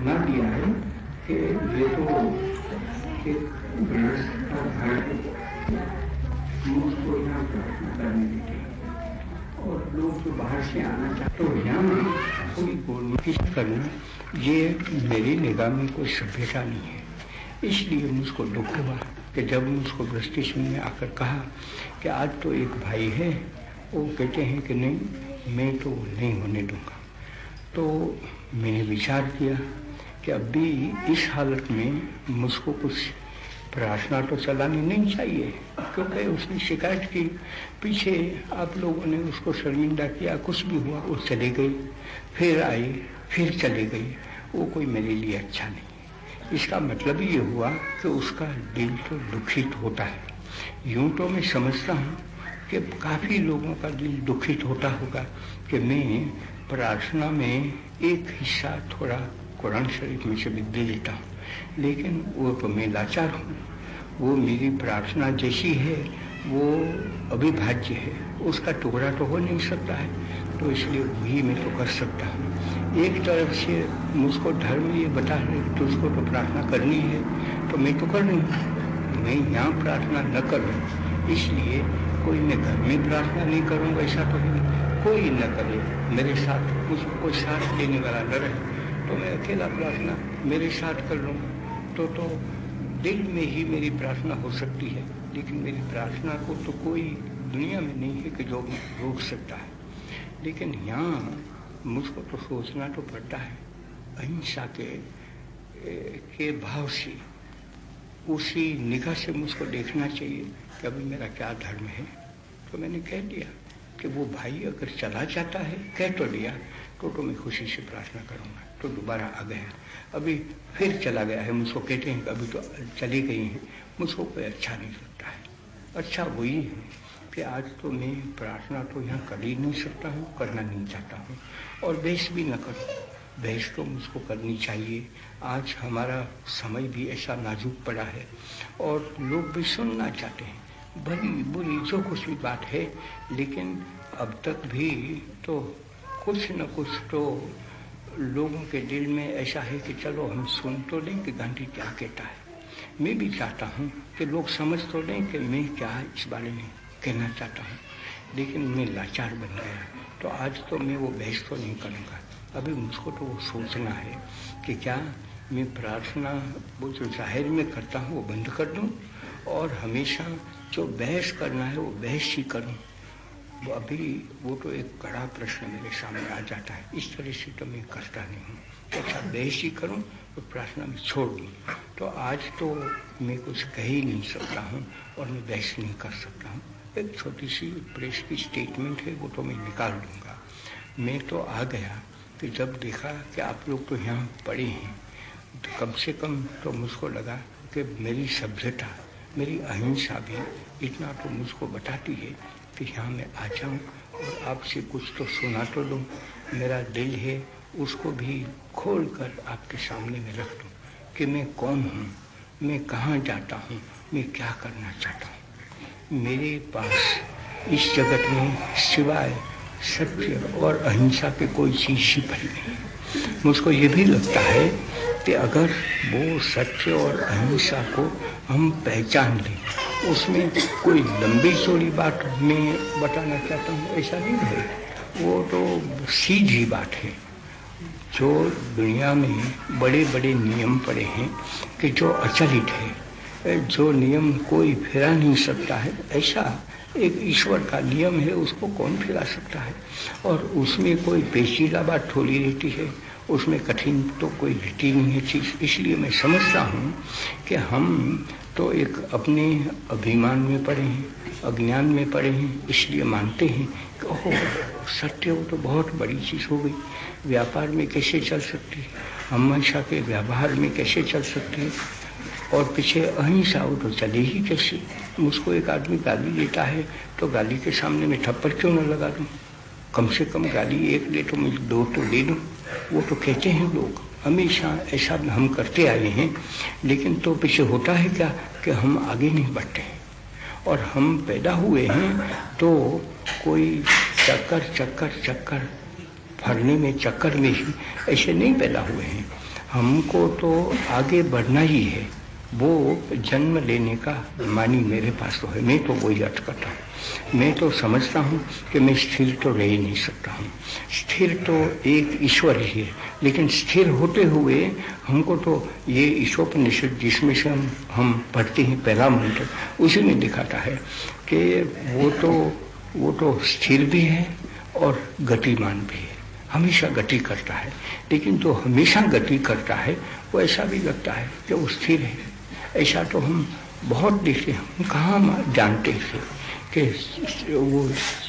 सुना दिया है कि ये तो एक घर मुझको यहाँ प्रार्थना करने देते और लोग जो बाहर से आना चाहते तो यहाँ कोई कोशिश करना, ये मेरी निगाह में कोई सभ्यता नहीं है। इसलिए मुझको दुख हुआ कि जब मुझको ब्रस्टेशन में आकर कहा कि आज तो एक भाई है, वो कहते हैं कि नहीं मैं तो नहीं होने दूंगा। तो मैंने विचार किया कि अभी इस हालत में मुझको कुछ प्रार्थना तो चलानी नहीं चाहिए, क्योंकि उसने शिकायत की, पीछे आप लोगों ने उसको शर्मिंदा किया, कुछ भी हुआ, वो चले गई, फिर आई, फिर चले गई, वो कोई मेरे लिए अच्छा नहीं। इसका मतलब ये हुआ कि उसका दिल तो दुखित होता है। यूं तो मैं समझता हूँ कि काफ़ी लोगों का दिल दुखित होता होगा कि मैं प्रार्थना में एक हिस्सा थोड़ा कुरान शरीफ में से भी दे देता हूँ, लेकिन वो तो मैं लाचार हूँ। वो मेरी प्रार्थना जैसी है वो अविभाज्य है, उसका टुकड़ा तो हो नहीं सकता है, तो इसलिए वही मैं तो कर सकता हूँ। एक तरफ से मुझको धर्म ये बता रहे कि तुझको तो प्रार्थना करनी है, तो मैं तो कर रही हूँ। मैं यहाँ प्रार्थना न करूँ, इसलिए कोई मैं घर में प्रार्थना नहीं करूँगा ऐसा तो नहीं, कोई न करे मेरे साथ, मुझको कोई साथ देने वाला न रहे तो मैं अकेला प्रार्थना मेरे साथ कर लूँ तो दिल में ही मेरी प्रार्थना हो सकती है। लेकिन मेरी प्रार्थना को तो कोई दुनिया में नहीं है कि जो रोक सकता है। लेकिन यहाँ मुझको तो सोचना तो पड़ता है, अहिंसा के भाव से, उसी निगाह से मुझको देखना चाहिए कि अभी मेरा क्या धर्म है। तो मैंने कह दिया कि वो भाई अगर चला जाता है, कह तो दिया, तो मैं खुशी से प्रार्थना करूँगा। तो दोबारा आ गया, अभी फिर चला गया है। मुझको कहते हैं कि अभी तो चली गई हैं, मुझको कोई अच्छा नहीं लगता है। अच्छा वही है कि आज तो मैं प्रार्थना तो यहाँ कर ही नहीं सकता हूँ, करना नहीं चाहता हूँ, और बहस भी न करूँ। बहस तो मुझको करनी चाहिए। आज हमारा समय भी ऐसा नाजुक पड़ा है और लोग भी सुनना चाहते हैं, भली बुरी जो कुछ भी बात है, लेकिन अब तक भी तो कुछ न कुछ तो लोगों के दिल में ऐसा है कि चलो हम सुन तो लें कि गांधी क्या कहता है। मैं भी चाहता हूँ कि लोग समझ तो लें कि मैं क्या इस बारे में कहना चाहता हूँ, लेकिन मैं लाचार बन गया। तो आज तो मैं वो बहस तो नहीं करूँगा। अभी मुझको तो वो सोचना है कि क्या मैं प्रार्थना वो जो जाहिर में करता हूँ वो बंद कर दूँ और हमेशा जो बहस करना है वो बहस ही करूँ। वो अभी वो तो एक कड़ा प्रश्न मेरे सामने आ जाता है। इस तरह से तो मैं करता नहीं हूँ, तो अच्छा बहस ही करूँ तो प्रार्थना में छोड़ दूँ। तो आज तो मैं कुछ कह ही नहीं सकता हूँ और मैं बहस नहीं कर सकता हूँ। एक छोटी सी प्रेस की स्टेटमेंट है, वो तो मैं निकाल दूँगा। मैं तो आ गया कि जब देखा कि आप लोग तो यहाँ पड़े हैं, तो कम से कम तो मुझको लगा कि मेरी सभ्यता, मेरी अहिंसा भी इतना तो मुझको बताती है कि यहाँ मैं आ जाऊँ और आपसे कुछ तो सुना तो लूँ। मेरा दिल है उसको भी खोल कर आपके सामने में रख दूँ कि मैं कौन हूँ, मैं कहाँ जाता हूँ, मैं क्या करना चाहता हूँ। मेरे पास इस जगत में सिवाय सत्य और अहिंसा की कोई चीज़ छिपी नहीं। मुझको ये भी लगता है कि अगर वो सत्य और अहिंसा को हम पहचान लें, उसमें कोई लंबी चौड़ी बात मैं बताना चाहता हूँ ऐसा नहीं है, वो तो सीधी बात है। जो दुनिया में बड़े बड़े नियम पड़े हैं कि जो अचलित है, जो नियम कोई फिरा नहीं सकता है, ऐसा एक ईश्वर का नियम है, उसको कौन फिरा सकता है। और उसमें कोई पेचीदा बात थोड़ी रहती है, उसमें कठिन तो कोई रहती नहीं है चीज़। इसलिए मैं समझता हूँ कि हम तो एक अपने अभिमान में पड़े हैं, अज्ञान में पड़े हैं, इसलिए मानते हैं कि ओह सत्य वो तो बहुत बड़ी चीज़ हो गई, व्यापार में कैसे चल सकती है, हमेशा के व्यवहार में कैसे चल सकती है, और पीछे अहिंसा हो तो चले ही कैसे। मुझको एक आदमी गाली देता है तो गाली के सामने में थप्पड़ क्यों न लगा दूँ, कम से कम गाली एक दे तो मुझे दो तो दे दूँ। वो तो कहते हैं लोग, हमेशा ऐसा हम करते आए हैं, लेकिन तो पीछे होता है क्या कि हम आगे नहीं बढ़ते हैं। और हम पैदा हुए हैं तो कोई चक्कर फरने में, चक्कर में ही ऐसे नहीं पैदा हुए हैं। हमको तो आगे बढ़ना ही है। वो जन्म लेने का मानी मेरे पास तो है, मैं तो वही अर्थ करता हूँ। मैं तो समझता हूँ कि मैं स्थिर तो रह ही नहीं सकता हूँ। स्थिर तो एक ईश्वर ही है, लेकिन स्थिर होते हुए हमको तो ये ईशोपनिषद जिसमें से हम पढ़ते हैं पहला मंत्र, उसी में दिखाता है कि वो तो स्थिर भी है और गतिमान भी है, हमेशा गति करता है। लेकिन जो हमेशा गति करता है वो ऐसा भी लगता है कि वो स्थिर है। ऐसा तो हम बहुत देखे, हम कहाँ जानते थे कि वो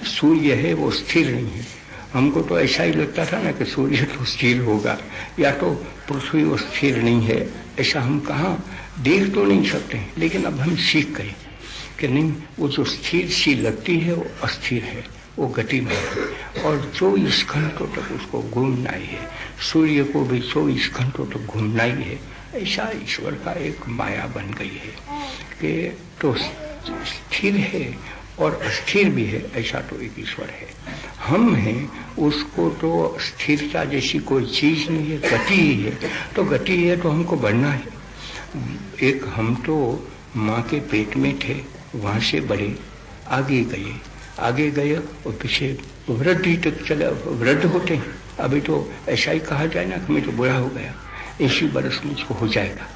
सूर्य है वो स्थिर नहीं है। हमको तो ऐसा ही लगता था ना कि सूर्य तो स्थिर होगा, या तो पृथ्वी वो स्थिर नहीं है। ऐसा हम कहाँ देख तो नहीं सकते, लेकिन अब हम सीख गए कि नहीं, वो जो स्थिर सी लगती है वो अस्थिर है, वो गतिमान है और 24 घंटों तक उसको घूमना ही है। सूर्य को भी 24 घंटों तक घूमना ही है। ऐसा ईश्वर का एक माया बन गई है कि तो स्थिर है और अस्थिर भी है, ऐसा तो एक ईश्वर है। हम हैं, उसको तो स्थिरता जैसी कोई चीज नहीं है, गति ही है। तो गति है तो हमको बढ़ना है। एक हम तो माँ के पेट में थे, वहाँ से बड़े आगे गए और पीछे वृद्धि तक चले, वृद्ध होते हैं। अभी तो ऐसा ही कहा जाए ना कि मैं तो बुरा हो गया, 80 बरस मुझको हो जाएगा,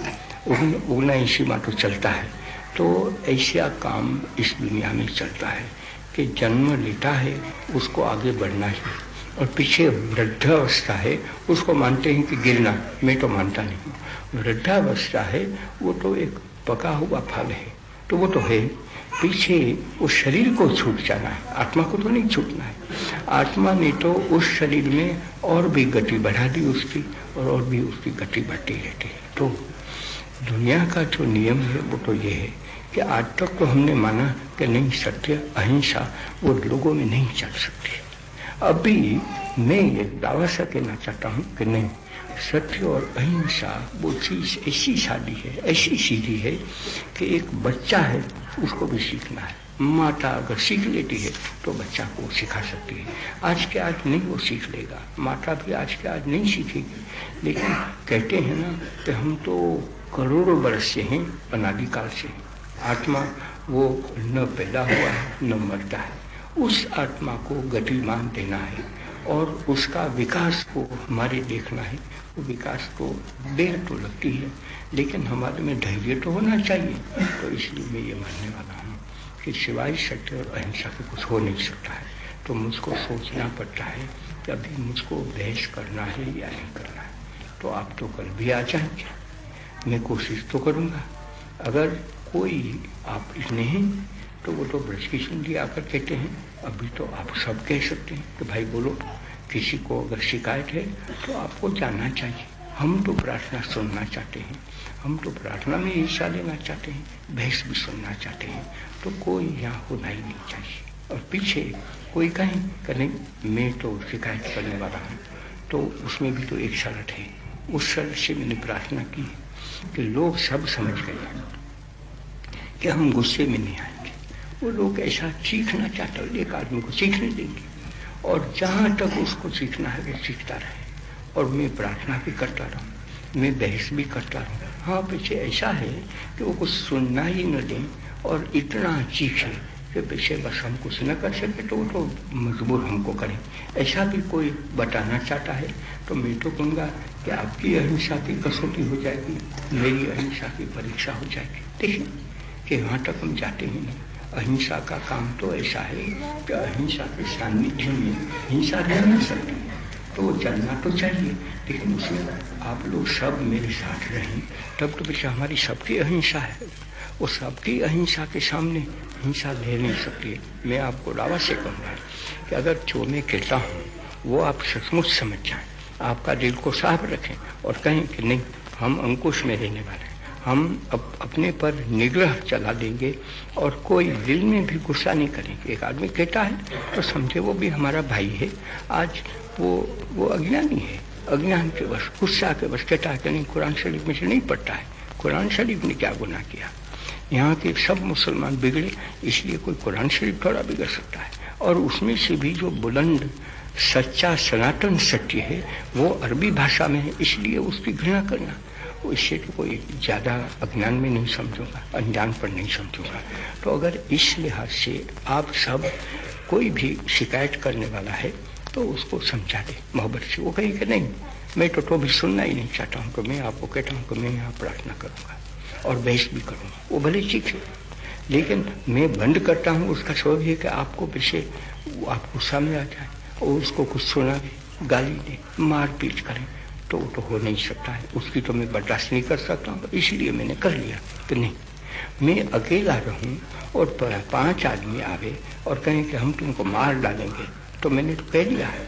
उगना 80 माह तो चलता है। तो ऐसा काम इस दुनिया में चलता है कि जन्म लेता है उसको आगे बढ़ना है, और पीछे वृद्धावस्था है उसको मानते हैं कि गिरना। मैं तो मानता नहीं। वृद्धावस्था है वो तो एक पका हुआ फल है, तो वो तो है। पीछे उस शरीर को छूट जाना है, आत्मा को तो नहीं छूटना है। आत्मा ने तो उस शरीर में और भी गति बढ़ा दी उसकी, और भी उसकी गति बढ़ती रहती है। तो दुनिया का जो नियम है वो तो ये है कि आज तक तो हमने माना कि नहीं, सत्य अहिंसा वो लोगों में नहीं चल सकती। अभी मैं ये दावा से कहना चाहता हूँ कि नहीं, सत्य और अहिंसा वो चीज ऐसी सादी है, ऐसी सीधी है कि एक बच्चा है उसको भी सीखना है। माता अगर सीख लेती है तो बच्चा को सिखा सकती है। आज के आज नहीं वो सीख लेगा, माता भी आज के आज नहीं सीखेगी। लेकिन कहते हैं ना कि हम तो करोड़ों वर्ष से हैं, अनादिकाल से। आत्मा वो न पैदा हुआ है न मरता है। उस आत्मा को गतिमान देना है और उसका विकास को हमारे देखना है। वो विकास को देर तो लगती है, लेकिन हमारे में धैर्य तो होना चाहिए। तो इसलिए मैं ये मानने वाला हूँ कि सिवाय सत्य और अहिंसा के कुछ हो नहीं सकता है। तो मुझको सोचना पड़ता है कि अभी मुझको बहस करना है या नहीं करना है। तो आप तो कल भी आ जाएंगे, मैं कोशिश तो करूँगा। अगर कोई आप नहीं तो वो तो ब्रज किशन जी आकर कहते हैं, अभी तो आप सब कह सकते हैं कि भाई बोलो। किसी को अगर शिकायत है तो आपको जानना चाहिए। हम तो प्रार्थना सुनना चाहते हैं, हम तो प्रार्थना में हिस्सा लेना चाहते हैं, बहस भी सुनना चाहते हैं। तो कोई यहाँ होना ही नहीं चाहिए। और पीछे कोई कहें कि नहीं मैं तो शिकायत करने वाला हूँ, तो उसमें भी तो एक शर्त है। उस शर्त से मैंने प्रार्थना की कि लोग सब समझ गए कि हम गुस्से में नहीं आएंगे। वो लोग ऐसा सीखना चाहते हैं, एक आदमी को सीखने देंगे, और जहाँ तक उसको सीखना है वो सीखता रहे। और मैं प्रार्थना भी करता रहूँ, मैं बहस भी करता रहूँ। हाँ, पीछे ऐसा है कि वो कुछ सुनना ही न दें और इतना चीखे कि पीछे बस हम कुछ न कर सके तो वो तो मजबूर हमको करें। ऐसा भी कोई बताना चाहता है तो मैं तो कहूँगा कि आपकी अहिंसा की कसौटी हो जाएगी, मेरी अहिंसा की परीक्षा हो जाएगी। देखिए कि वहाँ तक हम जाते ही नहीं। अहिंसा का काम तो ऐसा है कि अहिंसा के सानिध्य में हिंसा रह नहीं सकती, तो वो चलना तो चाहिए। लेकिन उसमें आप लोग सब मेरे साथ रहें, तब तो पीछे हमारी सबकी अहिंसा है। वो सबकी अहिंसा के सामने हिंसा ले नहीं सकती है। मैं आपको दावा से कहूँगा कि अगर जो मैं कहता हूँ वो आप सचमुच समझ जाएं, आपका दिल को साफ रखें और कहें कि नहीं, हम अंकुश में रहने वाले हैं, हम अपने पर निग्रह चला देंगे और कोई दिल में भी गुस्सा नहीं करेंगे। एक आदमी कहता है तो समझे वो भी हमारा भाई है। आज वो अज्ञानी है, अज्ञान के वश, गुस्सा के वश कहता है कि नहीं, कुरान शरीफ में से नहीं पढ़ता है। कुरान शरीफ ने क्या गुनाह किया? यहाँ के सब मुसलमान बिगड़े, इसलिए कोई कुरान शरीफ थोड़ा बिगड़ सकता है। और उसमें से भी जो बुलंद सच्चा सनातन सत्य है वो अरबी भाषा में है, इसलिए उसकी घृणा करना, इससे तो कोई ज़्यादा अज्ञान में नहीं समझूंगा, अनजान पर नहीं समझूंगा। तो अगर इस लिहाज से आप सब कोई भी शिकायत करने वाला है तो उसको समझा दे मोहब्बत से। वो कहे कि नहीं, मैं तो भी सुनना ही नहीं चाहता हूँ, तो मैं आपको कहता हूँ कि मैं यहाँ प्रार्थना करूँगा और बहस भी करूँगा, वो भले सीखे, लेकिन मैं बंद करता हूँ। उसका स्वभाव है कि आपको पीछे आपको सामने आ जाए और उसको कुछ सुना दे, गाली दे, मार पीट करें, तो वो तो हो नहीं सकता है, उसकी तो मैं बर्दाश्त नहीं कर सकता हूँ। इसलिए मैंने कर लिया कि नहीं, मैं अकेला रहूं और 5 आदमी आवे और कहें कि हम तुमको मार डालेंगे, तो मैंने तो कह दिया है,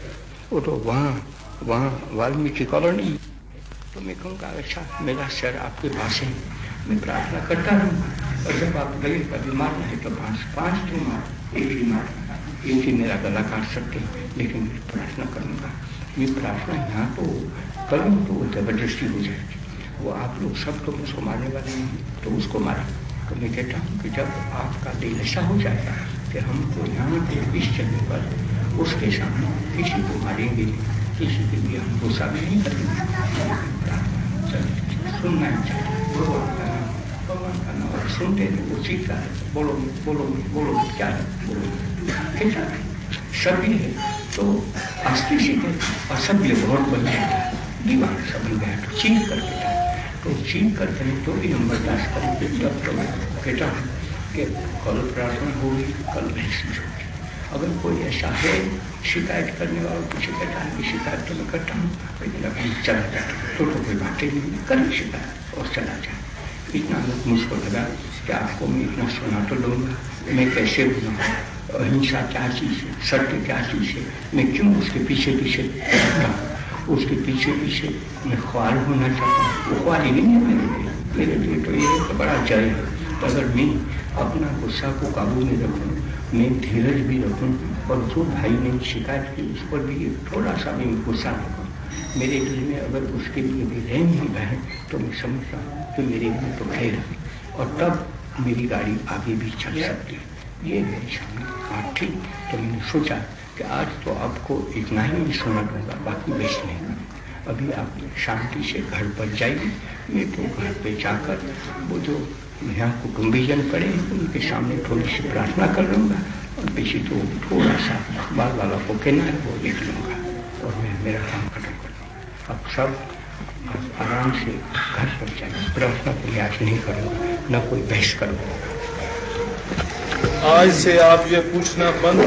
वो तो वहाँ वाल्मीकि कॉलोनी, तो मैं कहूँगा अच्छा मेरा सर आपके पास है, मैं प्रार्थना करता रहूँगा, और जब आप गए कभी मारना है तो 5 तुम मार, एक ही मेरा गला काट सकते हैं, लेकिन मैं प्रार्थना करूँगा। ये प्रार्थना यहाँ तो करूँ तो वो जबरदस्ती हो जाएगी, वो आप लोग सब तो मुझको मारने वाले नहीं, तो उसको मारा। तो मैं कहता हूँ कि जब आपका दिल ऐसा हो जाएगा कि हमको यहाँ पे इस जगह पर उसके सामने किसी को मारेंगे, किसी के लिए हम गुस्सा भी नहीं करेंगे, सुनना ही चाहिए, भगवान का नाम और सुनते हैं वो सीखता है, बोलो बोलो बोलो क्या है, बोलो कैसा है, सभी है तो आस्ते सीखे, और सब ये बहुत बन जाता है, दीवार सभी गए तो चीन कर देता है, तो चीन करते हैं तो भी हम बर्दाश्त करेंगे। जब तो मैं कहता हूँ कि कल प्रार्थना होगी, कल बहस भी होगी। अगर कोई ऐसा है शिकायत करने वाला, कुछ कहता है कि शिकायत तो मैं करता हूँ, लेकिन अब हम चला जाता हूँ, तो कोई बातें नहीं कर शिकायत और चला जाए। इतना मुझको लगा कि आपको मैं इतना सुना तो लूँगा, मैं कैसे बनाऊँ, अहिंसा क्या चीज़ है, सत्य क्या चीज़ है, मैं क्यों उसके पीछे रहता हूँ, उसके पीछे मैं ख्वार होना चाहता हूँ, वो ख्वार ही नहीं है मेरे लिए तो ये तो बड़ा जय है। तो अगर मैं अपना गुस्सा को काबू में रखूँ, मैं धीरज भी रखूँ, और जो भाई ने शिकायत की उस पर भी थोड़ा सा भी गुस्सा रखूँ, मेरे दिल में अगर उसके लिए भी रहम ही बहे, तो मैं समझता हूँ कि मेरे लिए तो खैर है, और तब मेरी गाड़ी आगे भी चल सकती है। ये मेरी सामने बात थी, तो मैंने सोचा कि आज तो आपको इतना ही मैं सुना दूँगा, बाकी बेच नहीं। अभी आप शांति से घर पर जाइए, मैं तो घर पे जाकर वो जो यहाँ कुटुंबीजन पड़े हैं उनके सामने थोड़ी सी प्रार्थना कर लूँगा, और पीछे तो थोड़ा सा अखबार वाला को कहना है वो लिख लूँगा, और मैं मेरा काम खत्म कर दूँगा। अब सब आराम से घर पर जाइए, प्रार्थना को मैं आज नहीं करूँगा, न कोई बहस करूँगा। आज से आप ये पूछना बंद